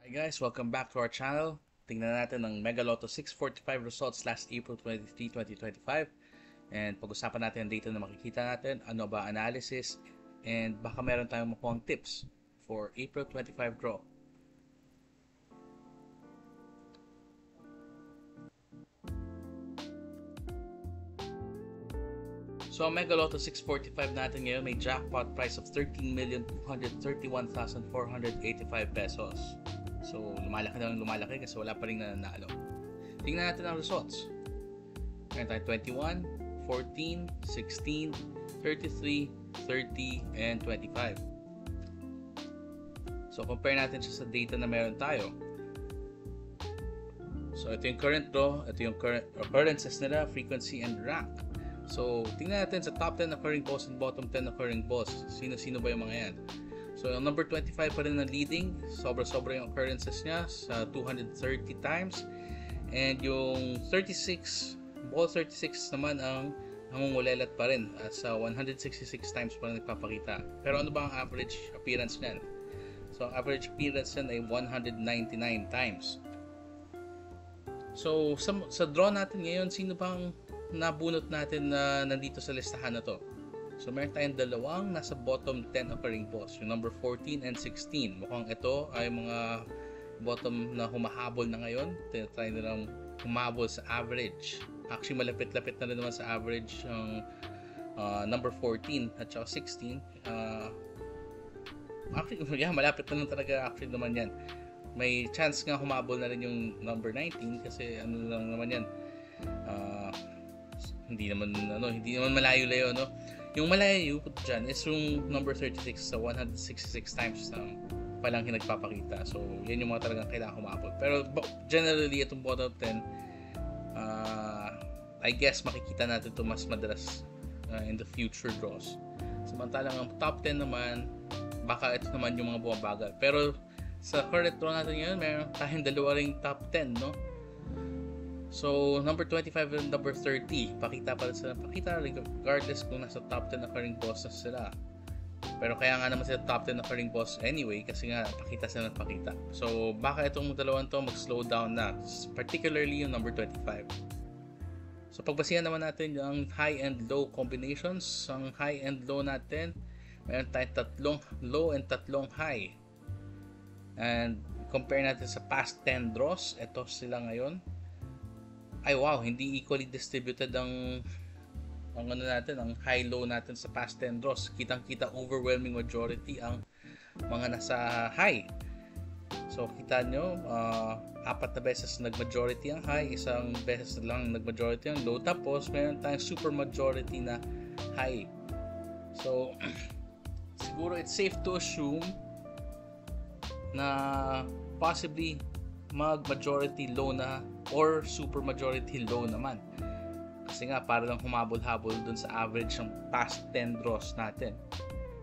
Hi guys, welcome back to our channel. Tingnan natin ang Mega Lotto 645 results last April 23, 2025. And pag-usapan natin ang data na makikita natin, ano ba analysis, and baka meron tayong makuhang tips for April 25 draw. So ang Mega Lotto 645 natin ngayon may jackpot price of 13,231,485 pesos. So lumalaki na lang lumalaki kasi wala pa rin nananalo. Tingnan natin ang results. Meron tayo 21, 14, 16, 33, 30, and 25. So compare natin siya sa data na meron tayo. So ito yung current draw, ito yung current occurrences nila, frequency, and rank. So tingnan natin sa top 10 occurring balls and bottom 10 occurring balls. Sino-sino ba yung mga yan? So yung number 25 pa rin na leading, sobra-sobra yung occurrences niya sa 230 times. And yung 36, ball 36 naman ang nangungulelat pa rin at sa 166 times pa rin nagpapakita. Pero ano ba ang average appearance niyan? So ang average appearance niyan ay 199 times. So sa draw natin ngayon, sino bang nabunot natin na nandito sa listahan na to? So meron tayong dalawang nasa bottom 10 occurring balls, yung number 14 and 16. Mukhang ito ay mga bottom na humahabol na ngayon. Tinatry nilang humabol sa average. Actually malapit-lapit na rin naman sa average ng number 14 at saka 16. Actually, yeah, malapit na lang talaga actually naman yan. May chance nga humabol na rin yung number 19 kasi ano lang naman yan. Hindi naman malayo-layo, no? Yung malayo dyan is yung number 36 sa 166 times palang nagpapakita. So, yan yung mga talagang kailangan humabol. Pero generally, itong bottom 10, I guess makikita natin ito mas madalas in the future draws. Samantalang ang top 10 naman, baka ito naman yung mga bumabagal. Pero sa current draw natin ngayon, meron tayong dalawa ring top 10, no? So, number 25 and number 30, pakita rin regardless kung nasa top 10 occurring balls na sila. Pero kaya nga naman sila top 10 occurring balls anyway kasi nga pakita. So, baka itong dalawang to mag-slow down na, particularly yung number 25. So, pagbasihan naman natin yung high and low combinations. Ang high and low natin, meron tayong tatlong low and tatlong high. And compare natin sa past 10 draws, ito sila ngayon. Ay wow, hindi equally distributed ang high-low natin sa past 10 draws. Kitang-kita overwhelming majority ang mga nasa high. So kita nyo, 4 na beses nag-majority ang high, isang beses lang nag-majority ang low, tapos meron tayong super majority na high. So siguro it's safe to assume na possibly mag-majority low na or super majority low naman. Kasi nga, para lang humabol-habol dun sa average ng past 10 draws natin.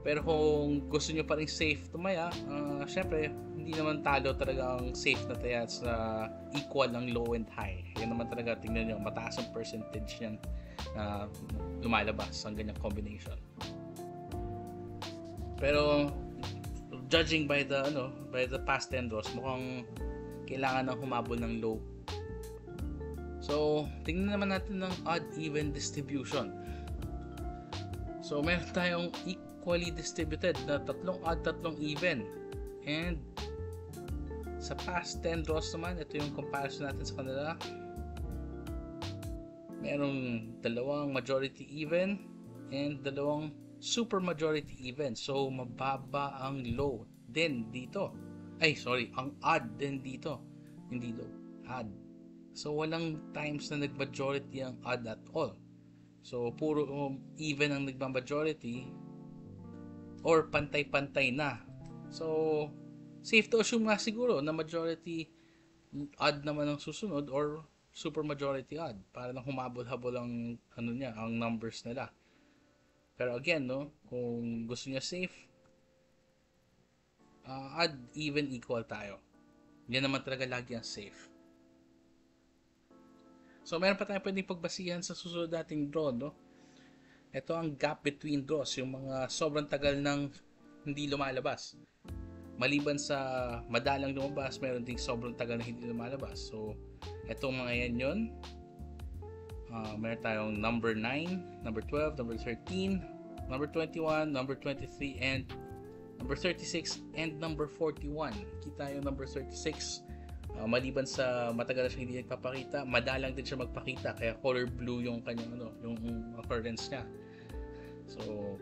Pero kung gusto nyo pa rin safe tumaya, syempre, hindi naman talo talaga ang safe na taya sa equal ng low and high. Yan naman talaga, tingnan nyo, mataas ang percentage yan na lumalabas ang ganyang combination. Pero, judging by the past 10 draws, mukhang kailangan ng humabol ng low. So, tingnan naman natin ng odd-even distribution. So, meron tayong equally distributed na tatlong odd, tatlong even. And sa past 10 draws naman, ito yung comparison natin sa kanila. Merong dalawang majority even and dalawang super majority even. So, mababa ang low din dito. Ang odd din dito. Hindi low, odd. So, walang times na nag-majority ang odd at all. So, puro even ang nagma-majority or pantay-pantay na. So, safe to assume nga siguro na majority odd naman ang susunod or super majority odd para lang humabol-habol ang ang numbers nila. Pero again, no, kung gusto niya safe, odd, even, equal tayo. Yan naman talaga lagi ang safe. So, meron pa tayong pwedeng pagbasihan sa susunod nating draw, no? Ito ang gap between draws, yung mga sobrang tagal nang hindi lumalabas. maliban sa madalang lumabas, meron ding sobrang tagal na hindi lumalabas. So, etong mga yan yun. Meron tayong number 9, number 12, number 13, number 21, number 23, and number 36, and number 41. Kita yung number 36. Maliban sa matagal na siya hindi nagpapakita, madalang din siya magpakita, kaya color blue yung kanyang yung occurrence niya. So,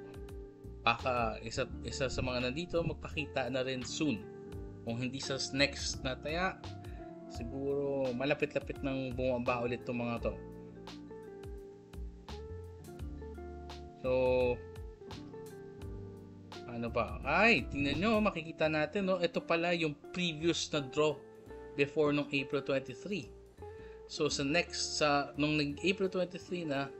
baka isa sa mga nandito magpakita na rin soon. Kung hindi sa next na taya, siguro malapit-lapit nang bumaba ulit itong mga to. So, ano ba? Ay, tingnan nyo, makikita natin, no? Ito pala yung previous na draw before nung April 23. So, nung April 23 na,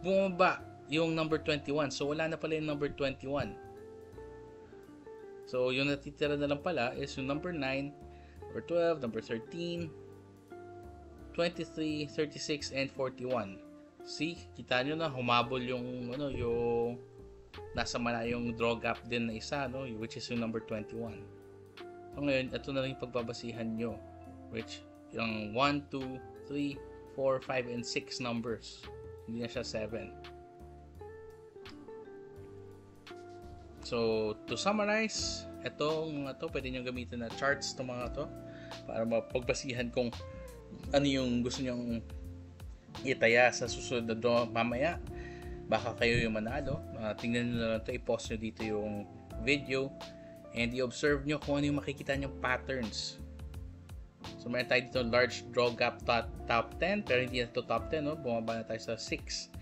bumaba yung number 21. So, wala na pala yung number 21. So, yung natitira na lang pala is yung number 9, number 12, number 13, 23, 36, and 41. See, kita nyo na, humabol yung, yung nasa malayong draw gap din na isa, no? Which is yung number 21. So, ngayon, ito na rin yung pagbabasihan nyo, which yung 1, 2, 3, 4, 5, and 6 numbers. Hindi na siya 7. So, to summarize, itong mga to, pwede nyo gamitin na charts itong mga to para mapagbasihan kung ano yung gusto nyong itaya sa susunod na draw mamaya. Baka kayo yung manalo. Tingnan nyo na lang ito, i-pause nyo dito yung video and i-observe nyo kung ano yung makikita nyong patterns. So, meron tayo dito large draw gap top 10, pero hindi na ito top 10, no? Bumaba na tayo sa 6.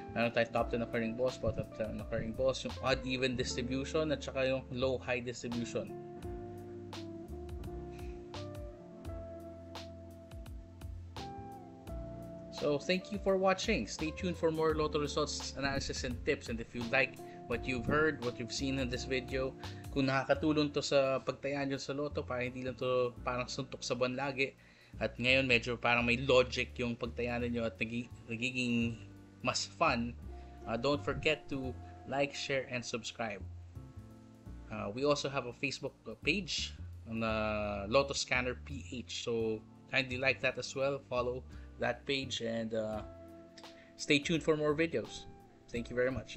Meron tayo top 10 occurring balls, bottom 10 occurring balls, yung odd even distribution at saka yung low high distribution. So, thank you for watching. Stay tuned for more Lotto results, analysis, and tips. And if you like what you've heard, what you've seen in this video, kung nakakatulong to sa pagtayaan nyo sa Lotto, para hindi lang to parang suntok sa buwan lagi, at ngayon medyo parang may logic yung pagtayaan nyo at nagiging mas fun, don't forget to like, share, and subscribe. We also have a Facebook page on Lotto Scanner PH, so kindly like that as well, follow that page, and stay tuned for more videos. Thank you very much.